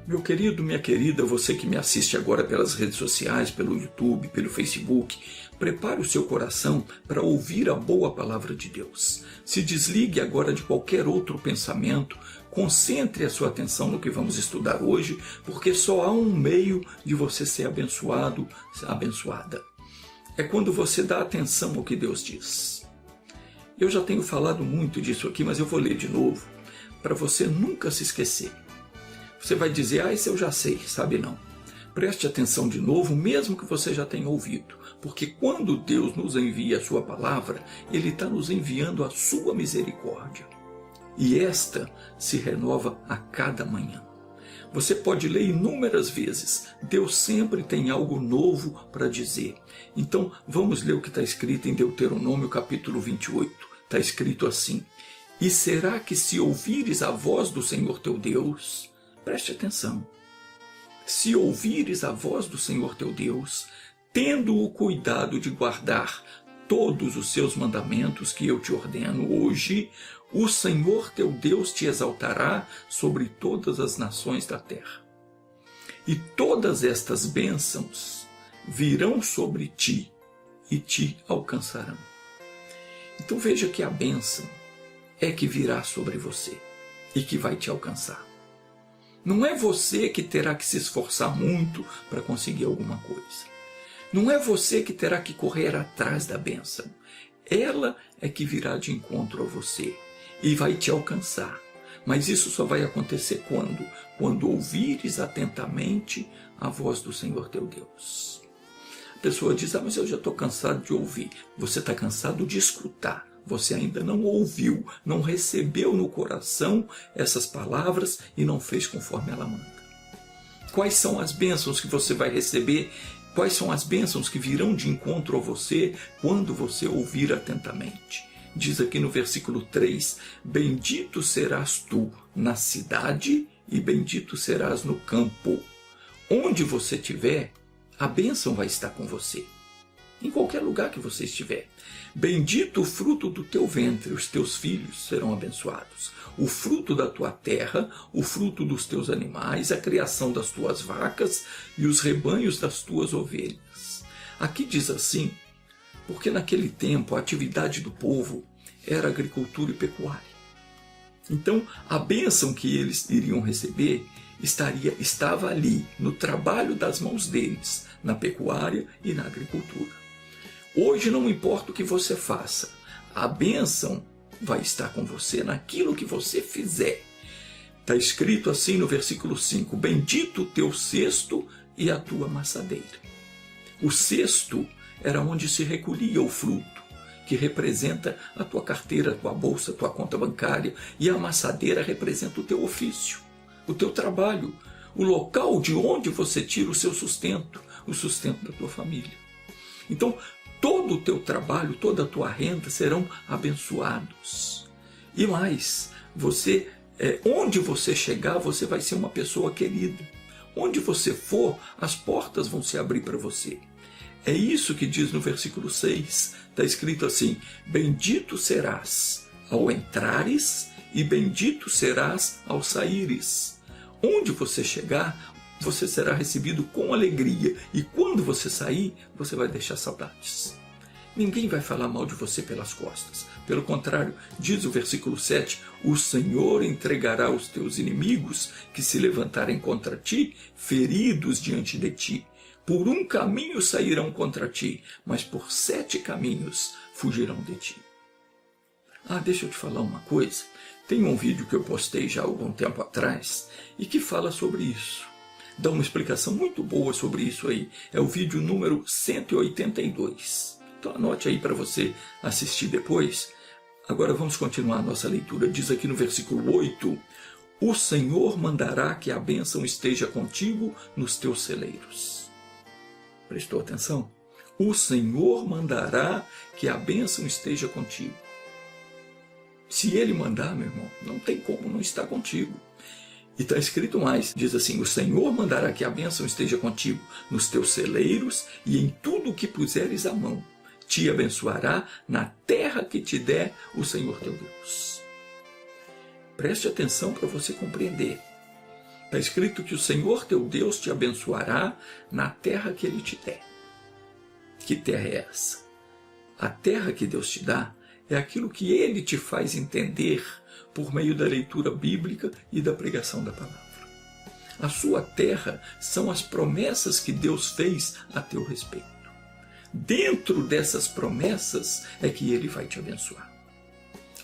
Meu querido, minha querida, você que me assiste agora pelas redes sociais, pelo YouTube, pelo Facebook, prepare o seu coração para ouvir a boa palavra de Deus. Se desligue agora de qualquer outro pensamento, concentre a sua atenção no que vamos estudar hoje, porque só há um meio de você ser abençoado, abençoada. É quando você dá atenção ao que Deus diz. Eu já tenho falado muito disso aqui, mas eu vou ler de novo, para você nunca se esquecer. Você vai dizer, isso eu já sei, sabe não. Preste atenção de novo, mesmo que você já tenha ouvido, porque quando Deus nos envia a sua palavra, Ele está nos enviando a sua misericórdia. E esta se renova a cada manhã. Você pode ler inúmeras vezes, Deus sempre tem algo novo para dizer. Então vamos ler o que está escrito em Deuteronômio capítulo 28. Está escrito assim, e será que se ouvires a voz do Senhor teu Deus... Preste atenção. Se ouvires a voz do Senhor teu Deus, tendo o cuidado de guardar todos os seus mandamentos que eu te ordeno hoje, o Senhor teu Deus te exaltará sobre todas as nações da terra. E todas estas bênçãos virão sobre ti e te alcançarão. Então veja que a bênção é que virá sobre você e que vai te alcançar. Não é você que terá que se esforçar muito para conseguir alguma coisa. Não é você que terá que correr atrás da bênção. Ela é que virá de encontro a você e vai te alcançar. Mas isso só vai acontecer quando? Quando ouvires atentamente a voz do Senhor teu Deus. A pessoa diz, mas eu já estou cansado de ouvir. Você está cansado de escutar. Você ainda não ouviu, não recebeu no coração essas palavras e não fez conforme ela manda. Quais são as bênçãos que você vai receber? Quais são as bênçãos que virão de encontro a você quando você ouvir atentamente? Diz aqui no versículo 3, bendito serás tu na cidade e bendito serás no campo. Onde você estiver, a bênção vai estar com você. Em qualquer lugar que você estiver. Bendito o fruto do teu ventre, os teus filhos serão abençoados. O fruto da tua terra, o fruto dos teus animais, a criação das tuas vacas e os rebanhos das tuas ovelhas. Aqui diz assim, porque naquele tempo a atividade do povo era agricultura e pecuária. Então a bênção que eles iriam receber estava ali, no trabalho das mãos deles, na pecuária e na agricultura. Hoje não importa o que você faça, a bênção vai estar com você naquilo que você fizer. Está escrito assim no versículo 5, bendito o teu cesto e a tua amassadeira. O cesto era onde se recolhia o fruto, que representa a tua carteira, a tua bolsa, a tua conta bancária, e a amassadeira representa o teu ofício, o teu trabalho, o local de onde você tira o seu sustento, o sustento da tua família. Então, todo o teu trabalho, toda a tua renda serão abençoados. E mais, onde você chegar, você vai ser uma pessoa querida. Onde você for, as portas vão se abrir para você. É isso que diz no versículo 6. Está escrito assim, bendito serás ao entrares e bendito serás ao saíres. Onde você chegar, você será recebido com alegria. E quando você sair, você vai deixar saudades. Ninguém vai falar mal de você pelas costas. Pelo contrário, diz o versículo 7, o Senhor entregará os teus inimigos que se levantarem contra ti, feridos diante de ti. Por um caminho sairão contra ti, mas por 7 caminhos fugirão de ti. Deixa eu te falar uma coisa. Tem um vídeo que eu postei já há algum tempo atrás e que fala sobre isso. Dá uma explicação muito boa sobre isso aí. É o vídeo número 182. Então anote aí para você assistir depois. Agora vamos continuar a nossa leitura. Diz aqui no versículo 8, o Senhor mandará que a bênção esteja contigo nos teus celeiros. Prestou atenção? O Senhor mandará que a bênção esteja contigo. Se Ele mandar, meu irmão, não tem como não estar contigo. E está escrito mais, diz assim, o Senhor mandará que a bênção esteja contigo nos teus celeiros e em tudo o que puseres a mão. te abençoará na terra que te der o Senhor teu Deus. Preste atenção para você compreender. Está escrito que o Senhor teu Deus te abençoará na terra que Ele te der. Que terra é essa? A terra que Deus te dá é aquilo que Ele te faz entender por meio da leitura bíblica e da pregação da palavra. A sua terra são as promessas que Deus fez a teu respeito. Dentro dessas promessas é que Ele vai te abençoar.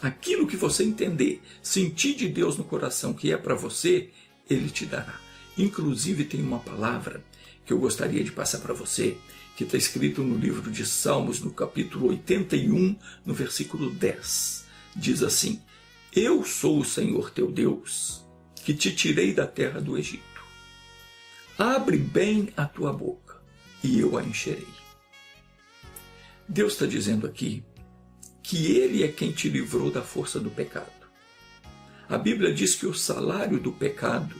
Aquilo que você entender, sentir de Deus no coração que é para você, Ele te dará. Inclusive tem uma palavra que eu gostaria de passar para você, que está escrito no livro de Salmos, no capítulo 81, no versículo 10. Diz assim: Eu sou o Senhor teu Deus, que te tirei da terra do Egito. Abre bem a tua boca, e eu a encherei. Deus está dizendo aqui que Ele é quem te livrou da força do pecado. A Bíblia diz que o salário do pecado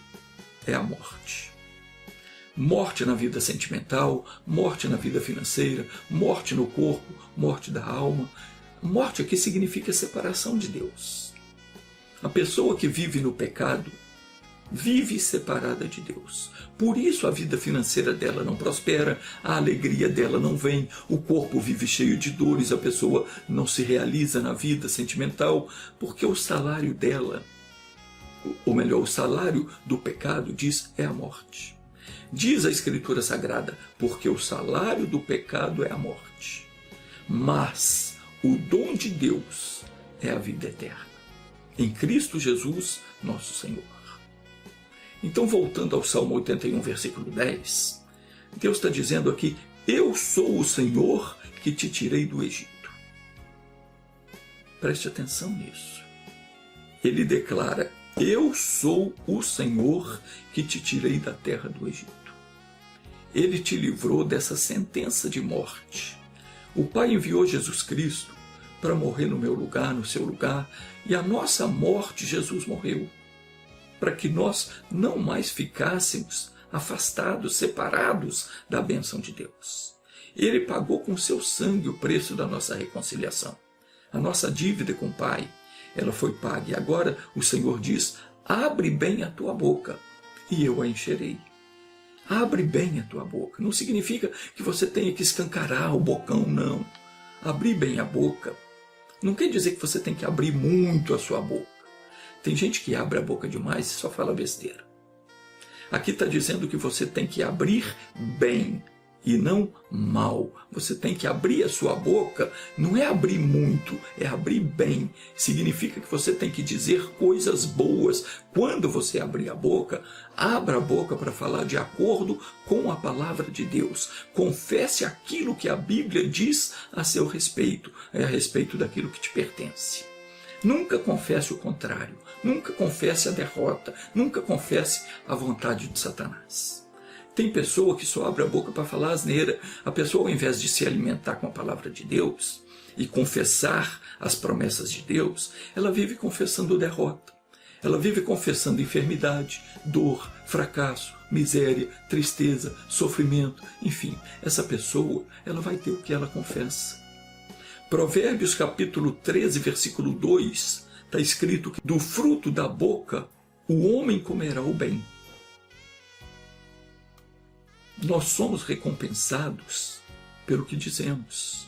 é a morte. Morte na vida sentimental, morte na vida financeira, morte no corpo, morte da alma. Morte aqui significa separação de Deus. A pessoa que vive no pecado vive separada de Deus. Por isso a vida financeira dela não prospera, a alegria dela não vem, o corpo vive cheio de dores, a pessoa não se realiza na vida sentimental, porque o salário dela, ou melhor, o salário do pecado, diz, é a morte. Diz a Escritura Sagrada, porque o salário do pecado é a morte. Mas o dom de Deus é a vida eterna, em Cristo Jesus, nosso Senhor. Então, voltando ao Salmo 81, versículo 10, Deus está dizendo aqui, eu sou o Senhor que te tirei do Egito. Preste atenção nisso. Ele declara, eu sou o Senhor que te tirei da terra do Egito. Ele te livrou dessa sentença de morte. O Pai enviou Jesus Cristo para morrer no meu lugar, no seu lugar, e a nossa morte Jesus morreu, para que nós não mais ficássemos afastados, separados da bênção de Deus. Ele pagou com seu sangue o preço da nossa reconciliação. A nossa dívida com o Pai, ela foi paga. E agora o Senhor diz, abre bem a tua boca e eu a encherei. Abre bem a tua boca. Não significa que você tenha que escancarar o bocão, não. Abrir bem a boca não quer dizer que você tem que abrir muito a sua boca. Tem gente que abre a boca demais e só fala besteira. Aqui está dizendo que você tem que abrir bem e não mal. Você tem que abrir a sua boca, não é abrir muito, é abrir bem. Significa que você tem que dizer coisas boas. Quando você abrir a boca, abra a boca para falar de acordo com a palavra de Deus. Confesse aquilo que a Bíblia diz a seu respeito, a respeito daquilo que te pertence. Nunca confesse o contrário, nunca confesse a derrota, nunca confesse a vontade de Satanás. Tem pessoa que só abre a boca para falar asneira. A pessoa, ao invés de se alimentar com a palavra de Deus e confessar as promessas de Deus, ela vive confessando derrota. Ela vive confessando enfermidade, dor, fracasso, miséria, tristeza, sofrimento. Enfim, essa pessoa, ela vai ter o que ela confessa. Provérbios capítulo 13, versículo 2, está escrito que do fruto da boca o homem comerá o bem. Nós somos recompensados pelo que dizemos.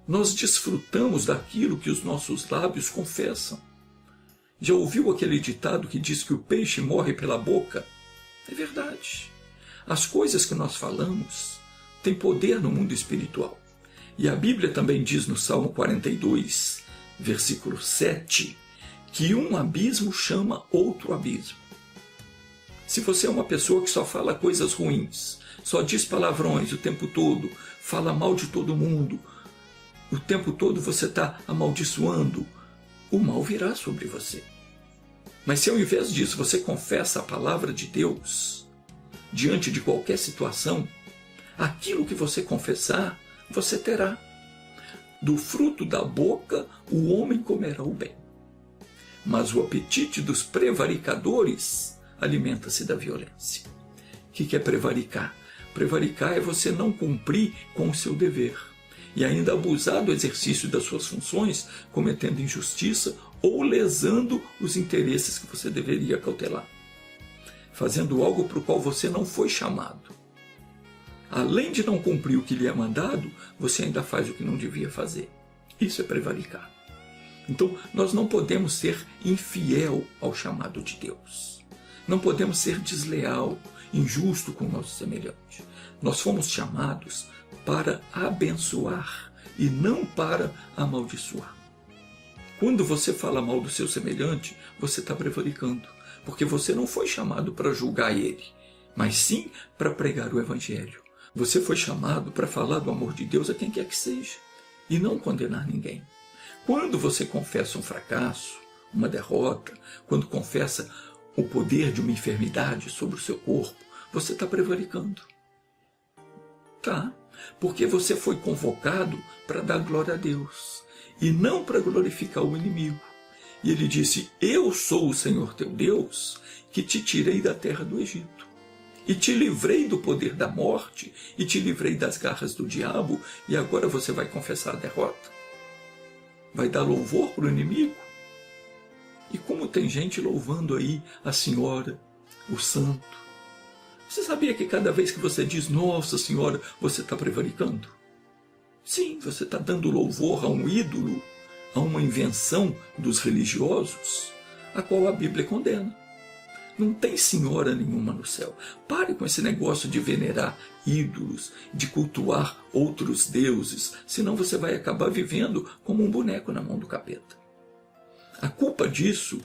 Nós desfrutamos daquilo que os nossos lábios confessam. Já ouviu aquele ditado que diz que o peixe morre pela boca? É verdade. As coisas que nós falamos têm poder no mundo espiritual. E a Bíblia também diz no Salmo 42, versículo 7, que um abismo chama outro abismo. Se você é uma pessoa que só fala coisas ruins, só diz palavrões o tempo todo, fala mal de todo mundo, o tempo todo você está amaldiçoando, o mal virá sobre você. Mas se ao invés disso você confessa a palavra de Deus, diante de qualquer situação, aquilo que você confessar, você terá. Do fruto da boca o homem comerá o bem, mas o apetite dos prevaricadores alimenta-se da violência. O que é prevaricar? Prevaricar é você não cumprir com o seu dever. e ainda abusar do exercício das suas funções, cometendo injustiça ou lesando os interesses que você deveria cautelar, fazendo algo para o qual você não foi chamado. Além de não cumprir o que lhe é mandado, você ainda faz o que não devia fazer. Isso é prevaricar. Então, nós não podemos ser infiel ao chamado de Deus. Não podemos ser desleal, injusto com o nosso semelhante. Nós fomos chamados para abençoar e não para amaldiçoar. Quando você fala mal do seu semelhante, você está prevaricando, porque você não foi chamado para julgar ele, mas sim para pregar o Evangelho. Você foi chamado para falar do amor de Deus a quem quer que seja, e não condenar ninguém. Quando você confessa um fracasso, uma derrota, quando confessa o poder de uma enfermidade sobre o seu corpo, você está prevaricando. Tá? Porque você foi convocado para dar glória a Deus, e não para glorificar o inimigo. E ele disse: eu sou o Senhor teu Deus, que te tirei da terra do Egito, e te livrei do poder da morte, e te livrei das garras do diabo, e agora você vai confessar a derrota? Vai dar louvor para o inimigo? E como tem gente louvando aí a Senhora, o Santo? Você sabia que cada vez que você diz Nossa Senhora, você está prevaricando? Sim, você está dando louvor a um ídolo, a uma invenção dos religiosos, a qual a Bíblia condena. Não tem senhora nenhuma no céu. Pare com esse negócio de venerar ídolos, de cultuar outros deuses, senão você vai acabar vivendo como um boneco na mão do capeta. A culpa disso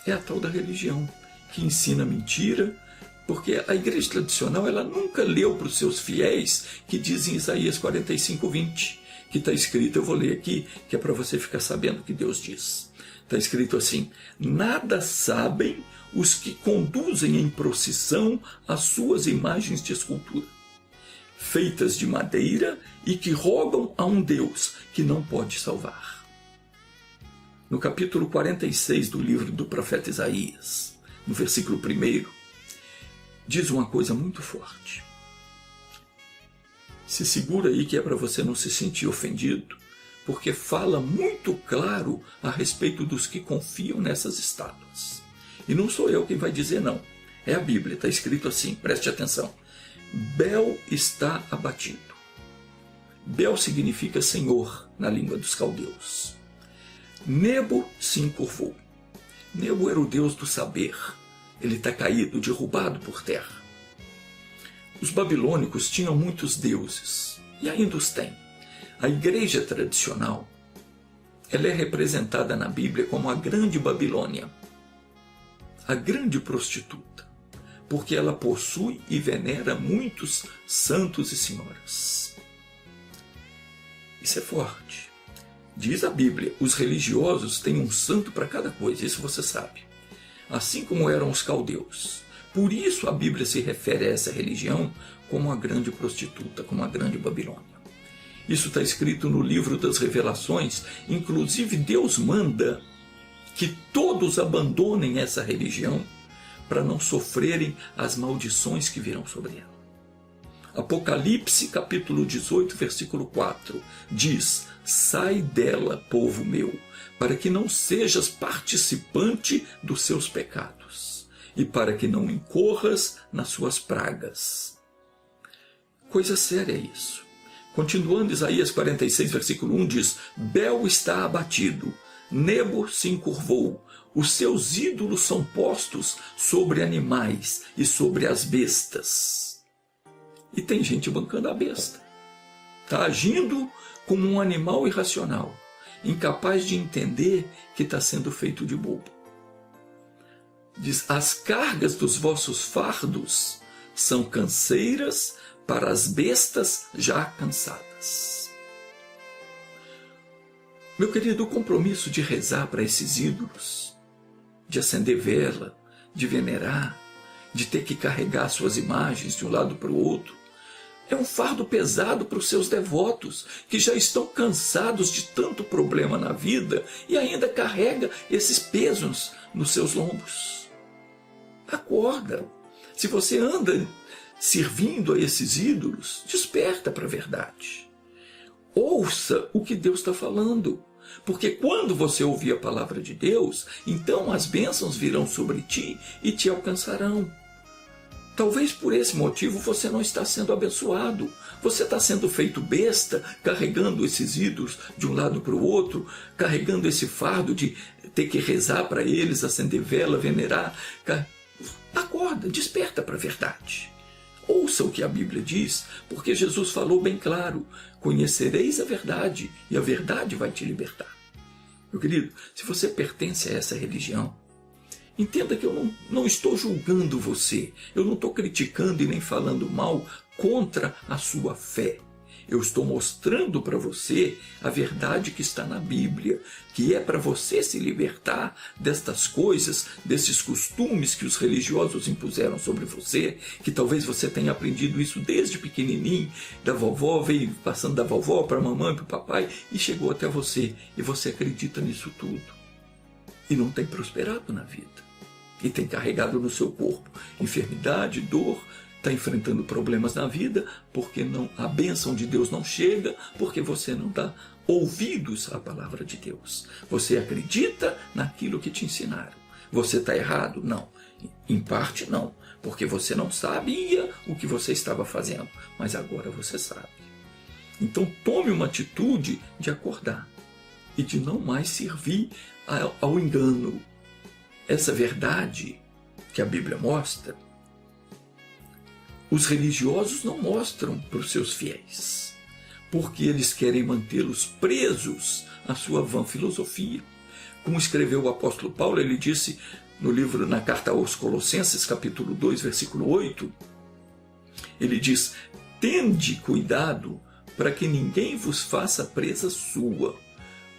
é a tal da religião, que ensina mentira, porque a igreja tradicional ela nunca leu para os seus fiéis que diz em Isaías 45:20, que está escrito, eu vou ler aqui, que é para você ficar sabendo o que Deus diz. Está escrito assim: nada sabem os que conduzem em procissão as suas imagens de escultura, feitas de madeira e que rogam a um Deus que não pode salvar. No capítulo 46 do livro do profeta Isaías, no versículo 1, diz uma coisa muito forte. Se segura aí que é para você não se sentir ofendido, porque fala muito claro a respeito dos que confiam nessas estátuas. E não sou eu quem vai dizer não, é a Bíblia, está escrito assim, preste atenção. Bel está abatido. Bel significa Senhor na língua dos caldeus. Nebo se encurvou. Nebo era o deus do saber. Ele está caído, derrubado por terra. Os babilônicos tinham muitos deuses, e ainda os têm. A igreja tradicional, ela é representada na Bíblia como a grande Babilônia, a grande prostituta, porque ela possui e venera muitos santos e senhoras. Isso é forte. Diz a Bíblia, os religiosos têm um santo para cada coisa, isso você sabe. Assim como eram os caldeus. Por isso a Bíblia se refere a essa religião como a grande prostituta, como a grande Babilônia. Isso está escrito no livro das Revelações, inclusive Deus manda que todos abandonem essa religião para não sofrerem as maldições que virão sobre ela. Apocalipse capítulo 18, versículo 4, diz: sai dela, povo meu, para que não sejas participante dos seus pecados, e para que não incorras nas suas pragas. Coisa séria isso. Continuando, Isaías 46, versículo 1 diz: Bel está abatido, Nebo se encurvou, os seus ídolos são postos sobre animais e sobre as bestas. E tem gente bancando a besta. Está agindo como um animal irracional, incapaz de entender que está sendo feito de bobo. Diz: as cargas dos vossos fardos são canseiras para as bestas já cansadas. Meu querido, o compromisso de rezar para esses ídolos, de acender vela, de venerar, de ter que carregar suas imagens de um lado para o outro, é um fardo pesado para os seus devotos, que já estão cansados de tanto problema na vida e ainda carrega esses pesos nos seus lombos. Acorda. Se você anda servindo a esses ídolos, desperta para a verdade. Ouça o que Deus está falando. Porque quando você ouvir a palavra de Deus, então as bênçãos virão sobre ti e te alcançarão. Talvez por esse motivo você não está sendo abençoado. Você está sendo feito besta, carregando esses ídolos de um lado para o outro, carregando esse fardo de ter que rezar para eles, acender vela, venerar. Acorda, desperta para a verdade. Ouça o que a Bíblia diz, porque Jesus falou bem claro: conhecereis a verdade e a verdade vai te libertar. Meu querido, se você pertence a essa religião, entenda que eu não estou julgando você, eu não estou criticando e nem falando mal contra a sua fé. Eu estou mostrando para você a verdade que está na Bíblia, que é para você se libertar destas coisas, desses costumes que os religiosos impuseram sobre você, que talvez você tenha aprendido isso desde pequenininho, da vovó, veio passando da vovó para a mamãe, para o papai, e chegou até você, e você acredita nisso tudo. E não tem prosperado na vida, e tem carregado no seu corpo enfermidade, dor, está enfrentando problemas na vida, porque a bênção de Deus não chega, porque você não dá ouvidos à palavra de Deus. Você acredita naquilo que te ensinaram. Você está errado? Não. Em parte não, porque você não sabia o que você estava fazendo, mas agora você sabe. Então tome uma atitude de acordar e de não mais servir ao engano. Essa verdade que a Bíblia mostra, os religiosos não mostram para os seus fiéis, porque eles querem mantê-los presos à sua vã filosofia. Como escreveu o apóstolo Paulo, ele disse na carta aos Colossenses, capítulo 2, versículo 8, ele diz: tende cuidado para que ninguém vos faça presa sua,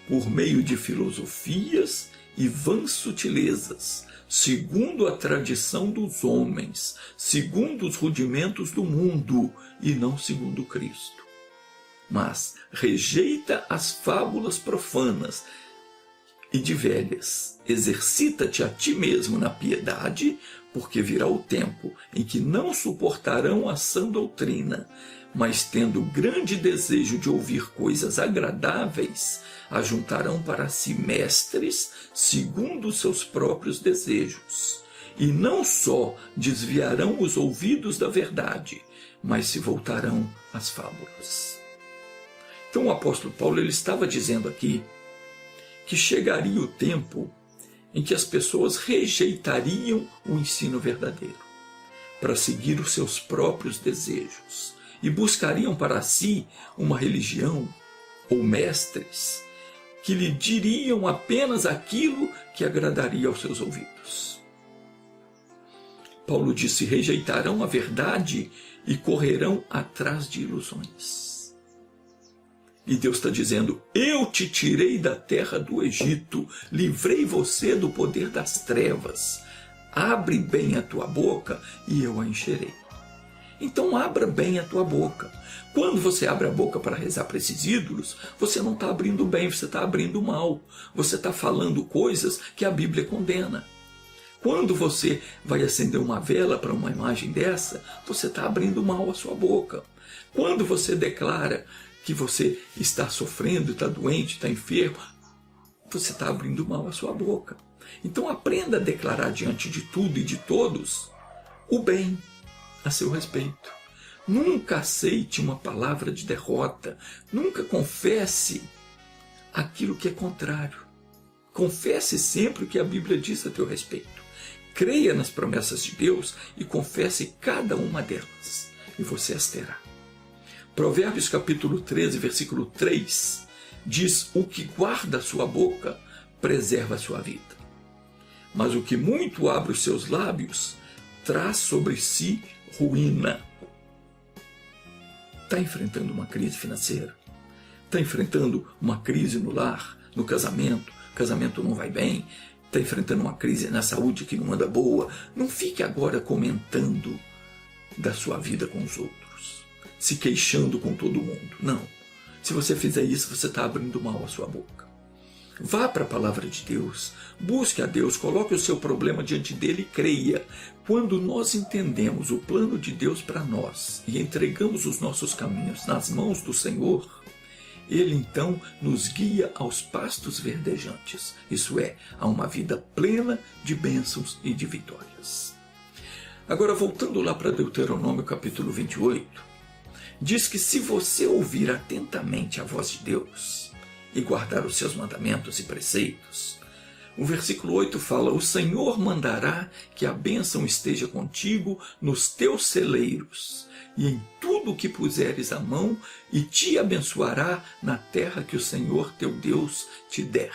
por meio de filosofias e vãs sutilezas, segundo a tradição dos homens, segundo os rudimentos do mundo, e não segundo Cristo. Mas rejeita as fábulas profanas e de velhas. Exercita-te a ti mesmo na piedade, porque virá o tempo em que não suportarão a sã doutrina, mas tendo grande desejo de ouvir coisas agradáveis, ajuntarão para si mestres segundo os seus próprios desejos. E não só desviarão os ouvidos da verdade, mas se voltarão às fábulas. Então o apóstolo Paulo ele estava dizendo aqui que chegaria o tempo em que as pessoas rejeitariam o ensino verdadeiro para seguir os seus próprios desejos e buscariam para si uma religião ou mestres que lhe diriam apenas aquilo que agradaria aos seus ouvidos. Paulo disse: rejeitarão a verdade e correrão atrás de ilusões. E Deus está dizendo: eu te tirei da terra do Egito, livrei você do poder das trevas. Abre bem a tua boca e eu a encherei. Então abra bem a tua boca. Quando você abre a boca para rezar para esses ídolos, você não está abrindo bem, você está abrindo mal. Você está falando coisas que a Bíblia condena. Quando você vai acender uma vela para uma imagem dessa, você está abrindo mal a sua boca. Quando você declara que você está sofrendo, está doente, está enfermo, você está abrindo mal a sua boca. Então aprenda a declarar diante de tudo e de todos o bem a seu respeito. Nunca aceite uma palavra de derrota. Nunca confesse aquilo que é contrário. Confesse sempre o que a Bíblia diz a teu respeito. Creia nas promessas de Deus e confesse cada uma delas, e você as terá. Provérbios capítulo 13, versículo 3, diz: o que guarda a sua boca preserva a sua vida, mas o que muito abre os seus lábios traz sobre si ruína. Está enfrentando uma crise financeira? Está enfrentando uma crise no lar, no casamento? O casamento não vai bem? Está enfrentando uma crise na saúde que não anda boa? Não fique agora comentando da sua vida com os outros, se queixando com todo mundo. Não. Se você fizer isso, você está abrindo mal a sua boca. Vá para a palavra de Deus, busque a Deus, coloque o seu problema diante dele e creia. Quando nós entendemos o plano de Deus para nós e entregamos os nossos caminhos nas mãos do Senhor, Ele então nos guia aos pastos verdejantes, isso é, a uma vida plena de bênçãos e de vitórias. Agora, voltando lá para Deuteronômio capítulo 28, diz que se você ouvir atentamente a voz de Deus e guardar os seus mandamentos e preceitos, o versículo 8 fala: o Senhor mandará que a bênção esteja contigo nos teus celeiros e em tudo o que puseres a mão, e te abençoará na terra que o Senhor teu Deus te der.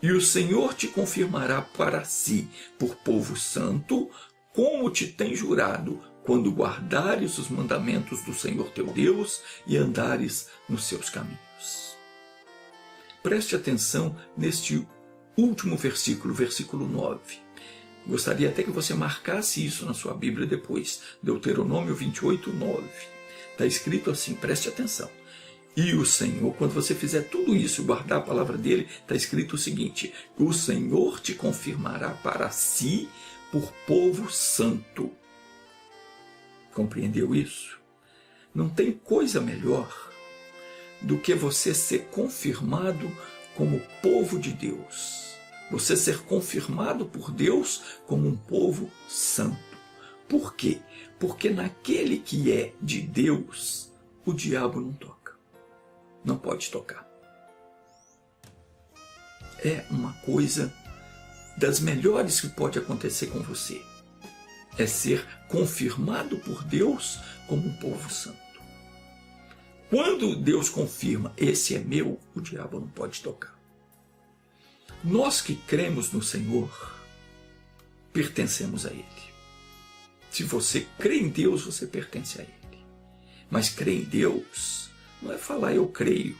E o Senhor te confirmará para si por povo santo, como te tem jurado, quando guardares os mandamentos do Senhor teu Deus e andares nos seus caminhos. Preste atenção neste último versículo, versículo 9. Gostaria até que você marcasse isso na sua Bíblia depois. Deuteronômio 28, 9. Está escrito assim, preste atenção. E o Senhor, quando você fizer tudo isso e guardar a palavra dele, está escrito o seguinte: o Senhor te confirmará para si por povo santo. Compreendeu isso? Não tem coisa melhor do que você ser confirmado como povo de Deus. Você ser confirmado por Deus como um povo santo. Por quê? Porque naquele que é de Deus, o diabo não toca. Não pode tocar. É uma coisa das melhores que pode acontecer com você. É ser confirmado por Deus como um povo santo. Quando Deus confirma, esse é meu, o diabo não pode tocar. Nós que cremos no Senhor, pertencemos a Ele. Se você crê em Deus, você pertence a Ele. Mas crer em Deus não é falar eu creio.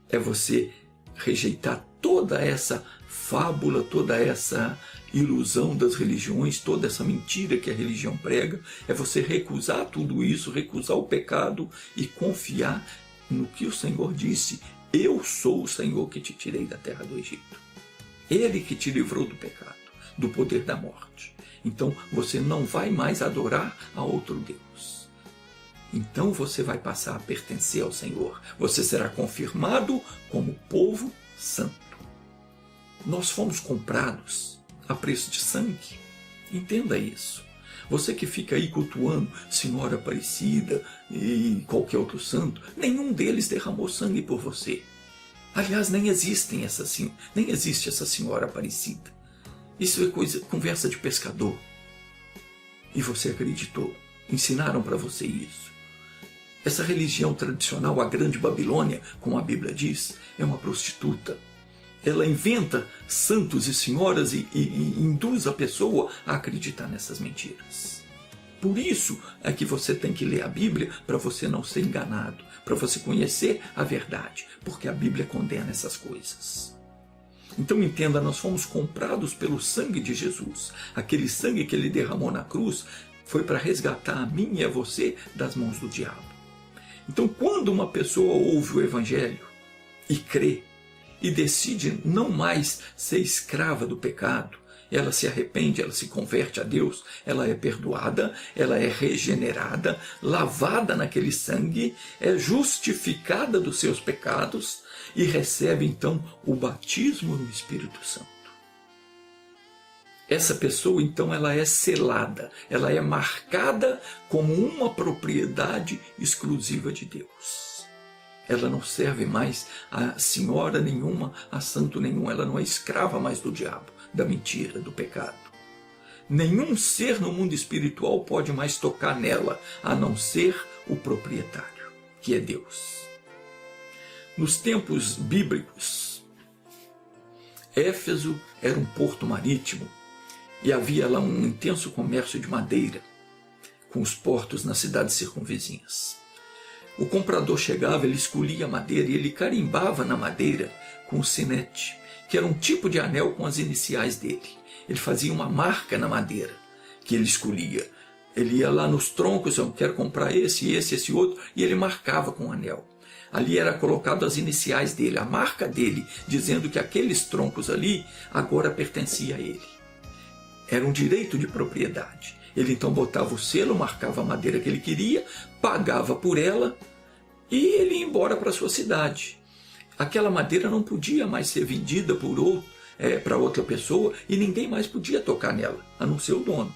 É você rejeitar toda essa fábula, toda essa ilusão das religiões, toda essa mentira que a religião prega. É você recusar tudo isso, recusar o pecado e confiar no que o Senhor disse: eu sou o Senhor que te tirei da terra do Egito. Ele que te livrou do pecado, do poder da morte. Então você não vai mais adorar a outro Deus. Então você vai passar a pertencer ao Senhor. Você será confirmado como povo santo. Nós fomos comprados a preço de sangue. Entenda isso. Você que fica aí cultuando Senhora Aparecida e qualquer outro santo, nenhum deles derramou sangue por você. Aliás, nem existe essa Senhora Aparecida. Isso é conversa de pescador. E você acreditou. Ensinaram para você isso. Essa religião tradicional, a Grande Babilônia, como a Bíblia diz, é uma prostituta. Ela inventa santos e senhoras e induz a pessoa a acreditar nessas mentiras. Por isso é que você tem que ler a Bíblia para você não ser enganado, para você conhecer a verdade, porque a Bíblia condena essas coisas. Então entenda, nós fomos comprados pelo sangue de Jesus. Aquele sangue que ele derramou na cruz foi para resgatar a mim e a você das mãos do diabo. Então quando uma pessoa ouve o Evangelho e crê, e decide não mais ser escrava do pecado, ela se arrepende, ela se converte a Deus, ela é perdoada, ela é regenerada, lavada naquele sangue, é justificada dos seus pecados e recebe então o batismo no Espírito Santo. Essa pessoa então ela é selada, ela é marcada como uma propriedade exclusiva de Deus. Ela não serve mais a senhora nenhuma, a santo nenhum. Ela não é escrava mais do diabo, da mentira, do pecado. Nenhum ser no mundo espiritual pode mais tocar nela, a não ser o proprietário, que é Deus. Nos tempos bíblicos, Éfeso era um porto marítimo e havia lá um intenso comércio de madeira com os portos nas cidades circunvizinhas. O comprador chegava, ele escolhia a madeira e ele carimbava na madeira com o sinete, que era um tipo de anel com as iniciais dele. Ele fazia uma marca na madeira que ele escolhia. Ele ia lá nos troncos, eu quero comprar esse outro, e ele marcava com o anel. Ali era colocado as iniciais dele, a marca dele, dizendo que aqueles troncos ali agora pertencia a ele. Era um direito de propriedade. Ele então botava o selo, marcava a madeira que ele queria, pagava por ela e ele ia embora para sua cidade. Aquela madeira não podia mais ser vendida para outra pessoa e ninguém mais podia tocar nela, a não ser o dono.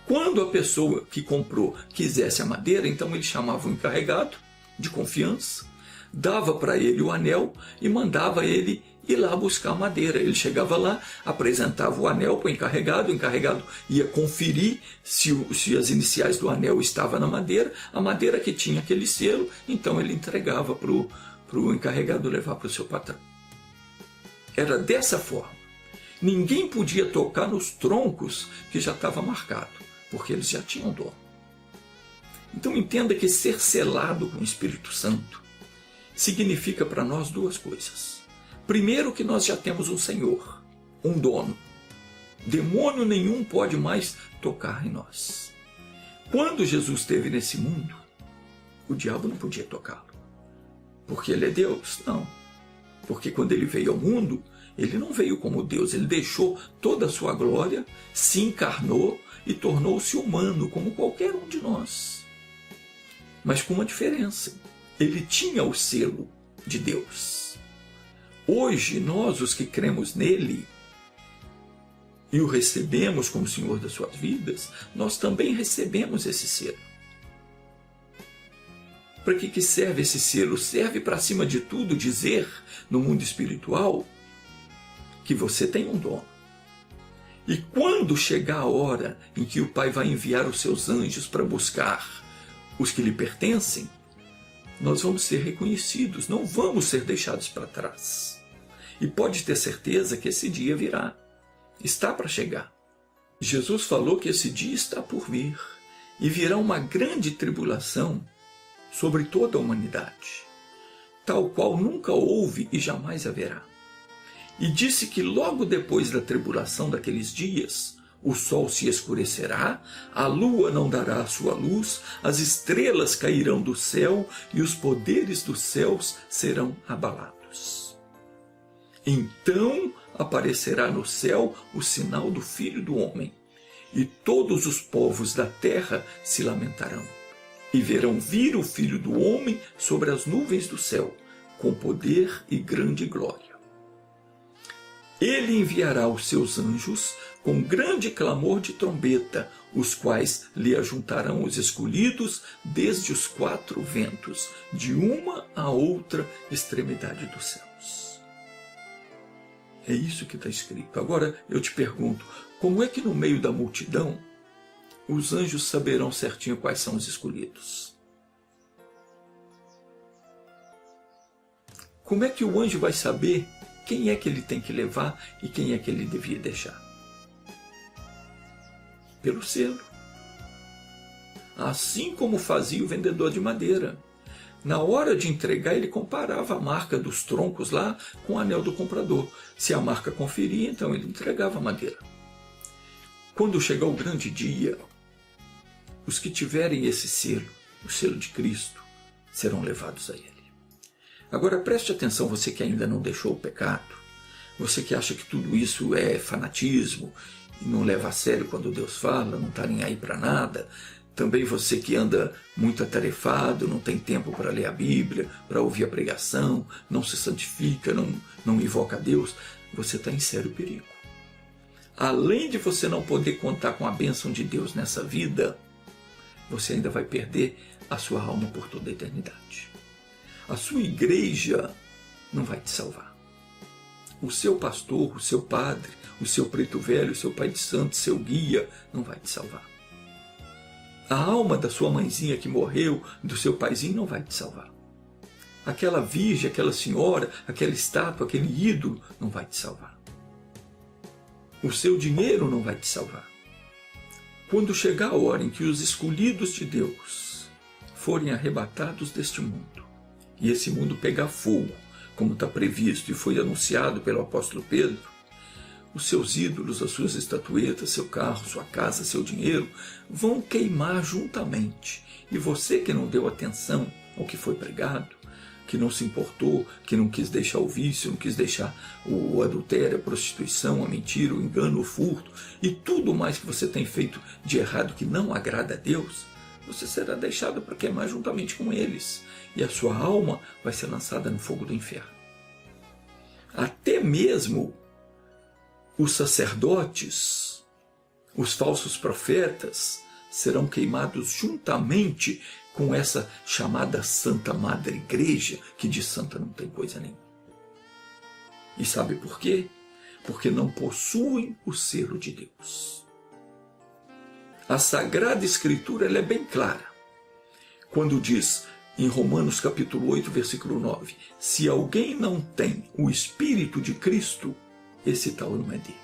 Quando a pessoa que comprou quisesse a madeira, então ele chamava o encarregado de confiança, dava para ele o anel e mandava ele ir lá buscar a madeira. Ele chegava lá, apresentava o anel para o encarregado ia conferir se as iniciais do anel estavam na madeira, a madeira que tinha aquele selo, então ele entregava para o encarregado levar para o seu patrão. Era dessa forma. Ninguém podia tocar nos troncos que já estava marcado, porque eles já tinham dono. Então entenda que ser selado com o Espírito Santo significa para nós duas coisas. Primeiro, que nós já temos um Senhor, um dono. Demônio nenhum pode mais tocar em nós. Quando Jesus esteve nesse mundo, o diabo não podia tocá-lo. Porque ele é Deus? Não. Porque quando ele veio ao mundo, ele não veio como Deus, ele deixou toda a sua glória, se encarnou e tornou-se humano, como qualquer um de nós. Mas com uma diferença, ele tinha o selo de Deus. Hoje, nós, os que cremos nele e o recebemos como Senhor das suas vidas, nós também recebemos esse selo. Para que serve esse selo? Serve para, acima de tudo, dizer no mundo espiritual que você tem um dono. E quando chegar a hora em que o Pai vai enviar os seus anjos para buscar os que lhe pertencem, nós vamos ser reconhecidos, não vamos ser deixados para trás. E pode ter certeza que esse dia virá, está para chegar. Jesus falou que esse dia está por vir, e virá uma grande tribulação sobre toda a humanidade, tal qual nunca houve e jamais haverá. E disse que logo depois da tribulação daqueles dias, o sol se escurecerá, a lua não dará a sua luz, as estrelas cairão do céu e os poderes dos céus serão abalados. Então aparecerá no céu o sinal do Filho do Homem, e todos os povos da terra se lamentarão, e verão vir o Filho do Homem sobre as nuvens do céu, com poder e grande glória. Ele enviará os seus anjos com grande clamor de trombeta, os quais lhe ajuntarão os escolhidos desde os quatro ventos, de uma a outra extremidade dos céus. É isso que está escrito. Agora eu te pergunto, como é que no meio da multidão os anjos saberão certinho quais são os escolhidos? Como é que o anjo vai saber quem é que ele tem que levar e quem é que ele devia deixar? Pelo selo. Assim como fazia o vendedor de madeira. Na hora de entregar, ele comparava a marca dos troncos lá com o anel do comprador. Se a marca conferia, então ele entregava a madeira. Quando chegar o grande dia, os que tiverem esse selo, o selo de Cristo, serão levados a ele. Agora preste atenção, você que ainda não deixou o pecado, você que acha que tudo isso é fanatismo e não leva a sério quando Deus fala, não está nem aí para nada. Também você que anda muito atarefado, não tem tempo para ler a Bíblia, para ouvir a pregação, não se santifica, não invoca a Deus, você está em sério perigo. Além de você não poder contar com a bênção de Deus nessa vida, você ainda vai perder a sua alma por toda a eternidade. A sua igreja não vai te salvar. O seu pastor, o seu padre, o seu preto velho, o seu pai de santo, seu guia, não vai te salvar. A alma da sua mãezinha que morreu, do seu paizinho, não vai te salvar. Aquela virgem, aquela senhora, aquela estátua, aquele ídolo, não vai te salvar. O seu dinheiro não vai te salvar. Quando chegar a hora em que os escolhidos de Deus forem arrebatados deste mundo, e esse mundo pegar fogo, como está previsto e foi anunciado pelo apóstolo Pedro, os seus ídolos, as suas estatuetas, seu carro, sua casa, seu dinheiro, vão queimar juntamente. E você que não deu atenção ao que foi pregado, que não se importou, que não quis deixar o vício, não quis deixar o adultério, a prostituição, a mentira, o engano, o furto, e tudo mais que você tem feito de errado que não agrada a Deus, você será deixado para queimar juntamente com eles, e a sua alma vai ser lançada no fogo do inferno. Até mesmo os sacerdotes, os falsos profetas, serão queimados juntamente com essa chamada Santa Madre Igreja, que de santa não tem coisa nenhuma. E sabe por quê? Porque não possuem o selo de Deus. A Sagrada Escritura ela é bem clara, quando diz em Romanos capítulo 8, versículo 9, se alguém não tem o Espírito de Cristo, esse tal não é dele.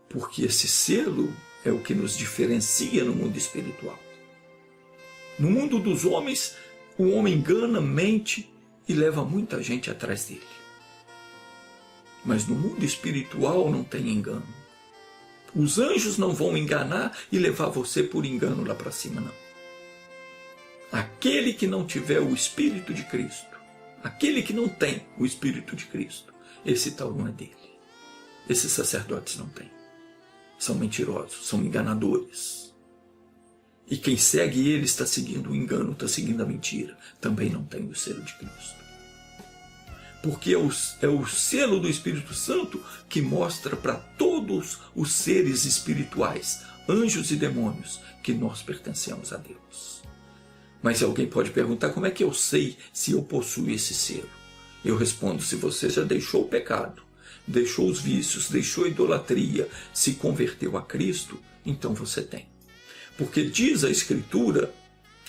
Porque esse selo é o que nos diferencia no mundo espiritual. No mundo dos homens, o homem engana, mente e leva muita gente atrás dele. Mas no mundo espiritual não tem engano. Os anjos não vão enganar e levar você por engano lá para cima, não. Aquele que não tiver o Espírito de Cristo, aquele que não tem o Espírito de Cristo, esse tal não é dele. Esses sacerdotes não têm. São mentirosos, são enganadores. E quem segue ele está seguindo o engano, está seguindo a mentira. Também não tem o selo de Cristo. Porque é o selo do Espírito Santo que mostra para todos os seres espirituais, anjos e demônios, que nós pertencemos a Deus. Mas alguém pode perguntar, como é que eu sei se eu possuo esse selo? Eu respondo, se você já deixou o pecado, deixou os vícios, deixou a idolatria, se converteu a Cristo, então você tem. Porque diz a Escritura,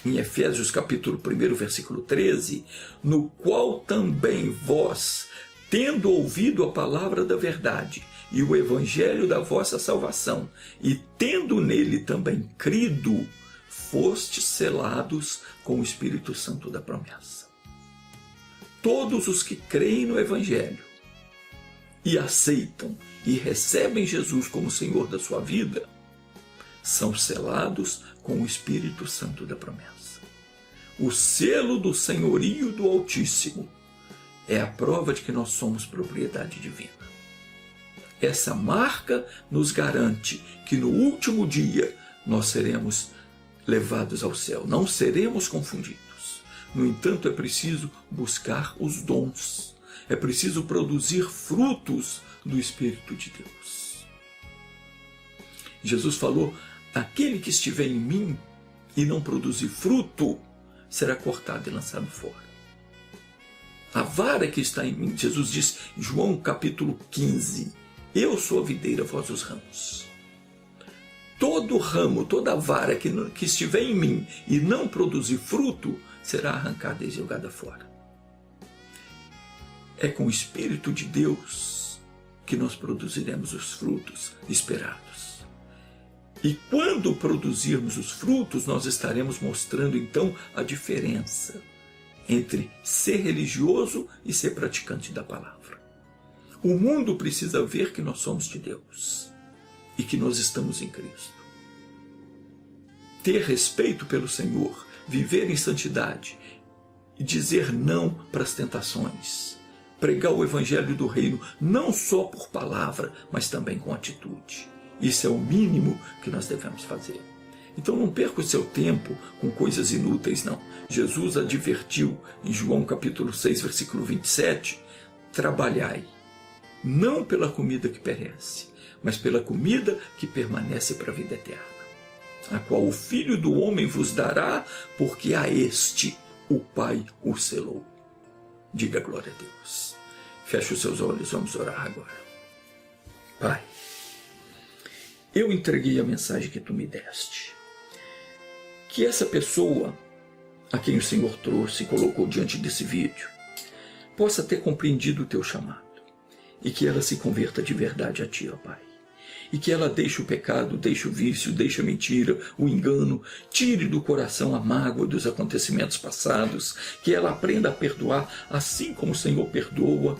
em Efésios capítulo 1, versículo 13, no qual também vós, tendo ouvido a palavra da verdade e o evangelho da vossa salvação, e tendo nele também crido, fostes selados com o Espírito Santo da promessa. Todos os que creem no evangelho e aceitam e recebem Jesus como Senhor da sua vida, são selados com o Espírito Santo da promessa. O selo do senhorio do Altíssimo é a prova de que nós somos propriedade divina. Essa marca nos garante que no último dia nós seremos levados ao céu, não seremos confundidos. No entanto, é preciso buscar os dons, é preciso produzir frutos do Espírito de Deus. Jesus falou, aquele que estiver em mim e não produzir fruto, será cortado e lançado fora. A vara que está em mim, Jesus diz em João capítulo 15, eu sou a videira, vós os ramos. Todo ramo, toda vara que estiver em mim e não produzir fruto, será arrancada e jogada fora. É com o Espírito de Deus que nós produziremos os frutos esperados. E quando produzirmos os frutos, nós estaremos mostrando então a diferença entre ser religioso e ser praticante da palavra. O mundo precisa ver que nós somos de Deus e que nós estamos em Cristo. Ter respeito pelo Senhor, viver em santidade e dizer não para as tentações. Pregar o evangelho do reino não só por palavra, mas também com atitude. Isso é o mínimo que nós devemos fazer. Então não perca o seu tempo com coisas inúteis, não. Jesus advertiu em João capítulo 6, versículo 27, trabalhai, não pela comida que perece, mas pela comida que permanece para a vida eterna, a qual o Filho do Homem vos dará, porque a este o Pai o selou. Diga glória a Deus. Feche os seus olhos, vamos orar agora. Pai, eu entreguei a mensagem que tu me deste. Que essa pessoa a quem o Senhor trouxe e colocou diante desse vídeo possa ter compreendido o teu chamado e que ela se converta de verdade a ti, ó Pai. E que ela deixe o pecado, deixe o vício, deixe a mentira, o engano, tire do coração a mágoa dos acontecimentos passados, que ela aprenda a perdoar assim como o Senhor perdoa.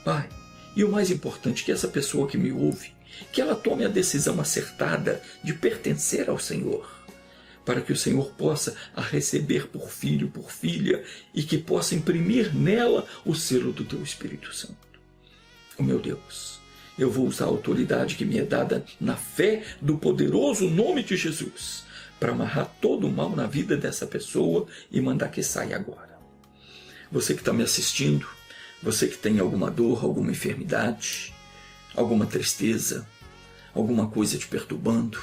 Pai, e o mais importante, que essa pessoa que me ouve, que ela tome a decisão acertada de pertencer ao Senhor, para que o Senhor possa a receber por filho, por filha, e que possa imprimir nela o selo do teu Espírito Santo. Oh meu Deus, eu vou usar a autoridade que me é dada na fé do poderoso nome de Jesus, para amarrar todo o mal na vida dessa pessoa e mandar que saia agora. Você que está me assistindo, você que tem alguma dor, alguma enfermidade, alguma tristeza, alguma coisa te perturbando,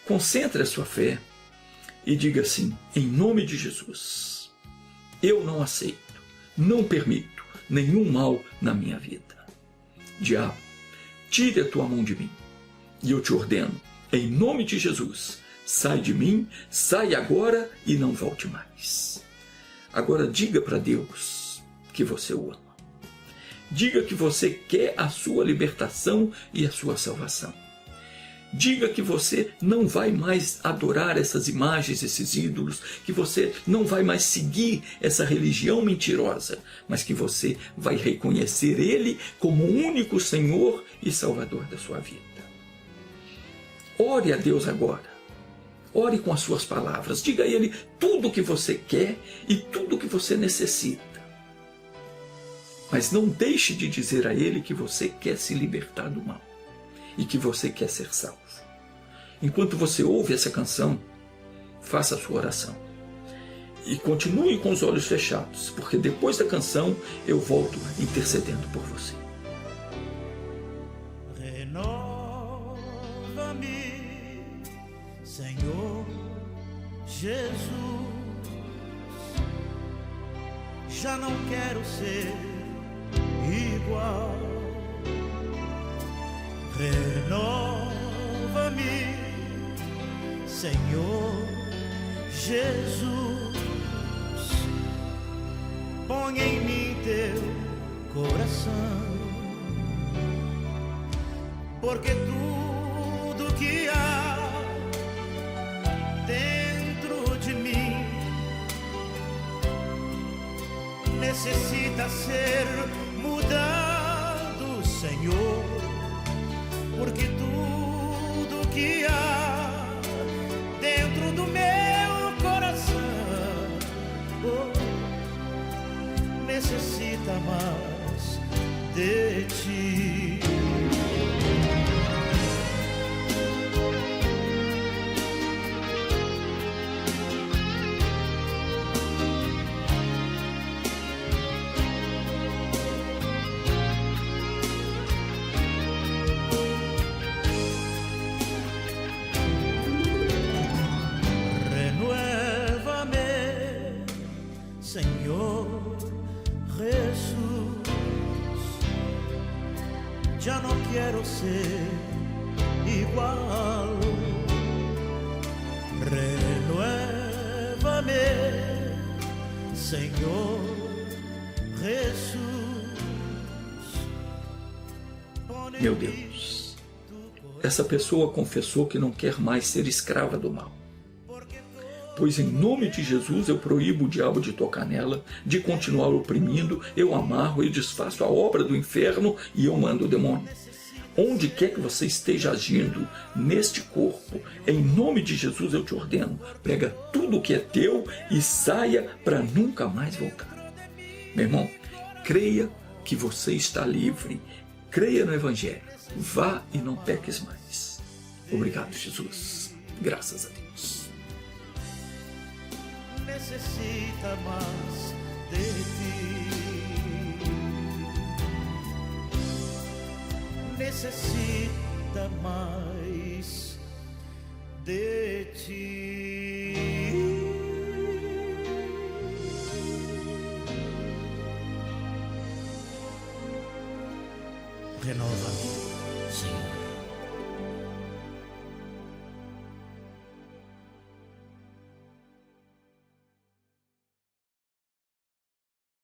concentre a sua fé e diga assim: em nome de Jesus, eu não aceito, não permito nenhum mal na minha vida. Diabo, tire a tua mão de mim. E eu te ordeno, em nome de Jesus, sai de mim, sai agora e não volte mais. Agora diga para Deus que você o ama. Diga que você quer a sua libertação e a sua salvação. Diga que você não vai mais adorar essas imagens, esses ídolos, que você não vai mais seguir essa religião mentirosa, mas que você vai reconhecer Ele como o único Senhor e Salvador da sua vida. Ore a Deus agora. Ore com as suas palavras. Diga a Ele tudo o que você quer e tudo o que você necessita. Mas não deixe de dizer a Ele que você quer se libertar do mal e que você quer ser salvo. Enquanto você ouve essa canção, faça a sua oração. E continue com os olhos fechados, porque depois da canção eu volto intercedendo por você. Renova-me, Senhor Jesus. Já não quero ser igual. Renova-me, Senhor Jesus. Põe em mim teu coração, porque tudo que há dentro de mim necessita ser mudado, Senhor, porque tudo que há dentro do meu coração necessita mais de ti. Senhor Jesus, já não quero ser igual. Renueva-me, Senhor Jesus. Meu Deus, essa pessoa confessou que não quer mais ser escrava do mal. Pois em nome de Jesus eu proíbo o diabo de tocar nela, de continuar oprimindo, eu amarro e desfaço a obra do inferno e eu mando o demônio. Onde quer que você esteja agindo neste corpo, em nome de Jesus eu te ordeno, pega tudo o que é teu e saia para nunca mais voltar. Meu irmão, creia que você está livre, creia no Evangelho, vá e não peques mais. Obrigado, Jesus. Graças a Deus. Necessita mais de ti, necessita mais de ti. Renova-me, Senhor.